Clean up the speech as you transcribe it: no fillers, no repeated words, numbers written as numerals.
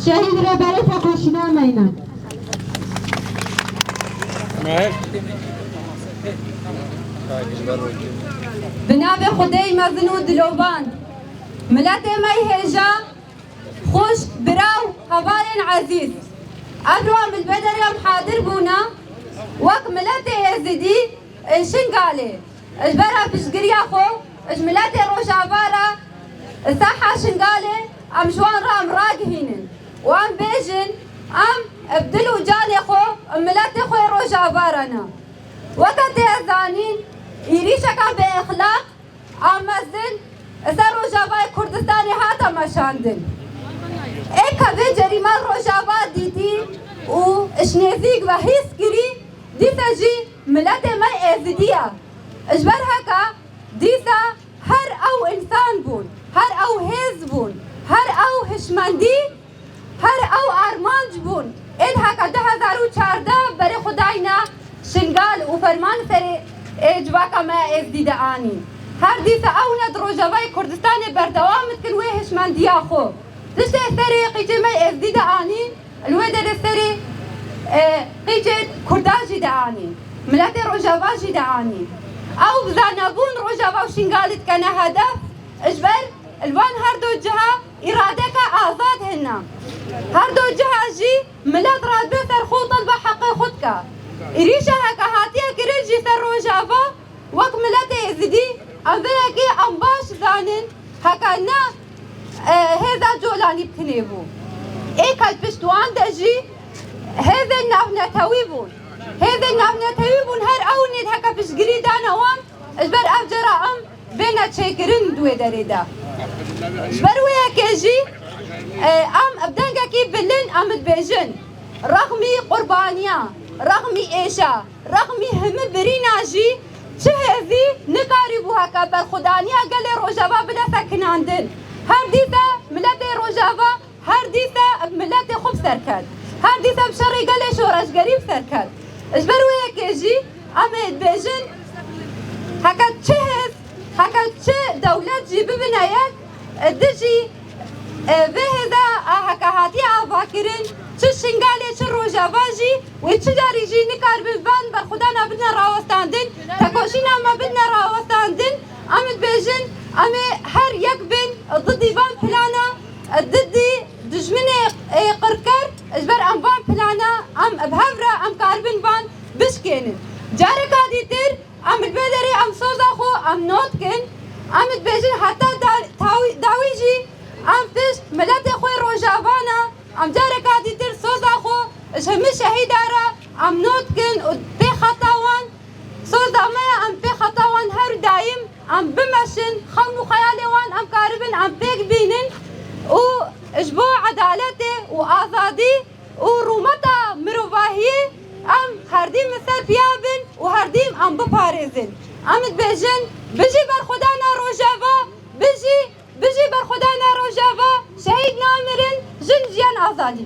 شهید را برای فقاشینا مینن بنابه خدای مزن و دلوبان ملت می هجا خوش براو هوار عزیز ابروام البدرم حاضر بونا وك ملت يزيدي شنقالي اجبرها بشقريا خو اج ملت روجابارا صحة شنقالي ام شوان رام راقهينن وام بيجن ام ابدلو جالي خو ملت خو روجابارنا وقت يزانين يريشا كان باخلاق ام مزن اثر روجاباي كردستاني هاتا مشاندن ايكا في جريمة روجابار ديتي و اشنيزيق وهيس كري ديسا جي ملت ما ازديا اجبر هكا ديسا هر او انسان بون هر او هز بون هر او هشمندي هر او ارمانج بون این هکا 2014 برای خداینا شنگال و فرمان سری اجواکا ما ازدیده آنی هر دیسا او ند روجاوای کردستان بردوامت کن وی هشمندیا خو تشت سری قیجه ما ازدیده آنی الوی در سری قیجه کرداجی دعانی ملت روجاواجی دعانی او بزانبون روجاوا و شنگالت کنه هدف اجبر الوان هر دو جهه اراده که آزاد هنم هر دو جهه جی ملت راد بسر خود طلبه حق خود که ایریشه هکا هاتیه کرنجی سر روجاوا وک ملت ازدی ام بلکی ام باش زانن هکا نه هزا جولانی بکنه بو ای کل پشتوان دجی هذا النهنتوي بون هذا النهنتوي بون هر اونید هکا پشگری دانوان اجبر افجرا ام بينا تشيكرين دوي دريدا اجبر ويا كيجي ام ابدانگا كي بلن ام بيجن رغمي قربانيا رغمي ايشا رغمي هم بريناجي چه هذي نقاربو هكا بر خدانيا قال روجاوا بلا سكناندن هر ديتا ملت روجاوا هر ديتا ملت خوب سركد هر دیتا بشری گله شورش گریب سرکد اجبر ویا کیجی امید بیجن هکا چه هست هکا چه دولت جی ببیناید دجی به هدا هکا هاتی آوا کرن چه شنگالی چه روجاواجی و چه داری جی نکار ببند بر خدا نبدن راوستاندن تکوشی نما بدن راوستاندن امید بیجن امی هر یک بین ضدی بان پلانا ضدی دجمنه قركر اجبر ام بان بلانا ام بهفرا ام كاربن بان بشكين جارك هادي تر ام البدري ام صوزاخو ام نوتكن ام تبيجن حتى داويجي ام فيش ملات خوي روجافانا ام جارك هادي تر صوزاخو اشهم شهيدارا ام نوتكن بي خطاوان صوزا ما ام بي خطاوان هر دايم ام بمشن خون خيالي وان ام كاربن ام بيك بينن و اجبو عدالته و آزادی و رومتا مروفاهی ام هردیم مثل بیابن و هردیم ام بپارزن امت بیجن بجی بر خدا نا روجاوا بجی بر خدا نا روجاوا شهید نامرن جن جیان آزادی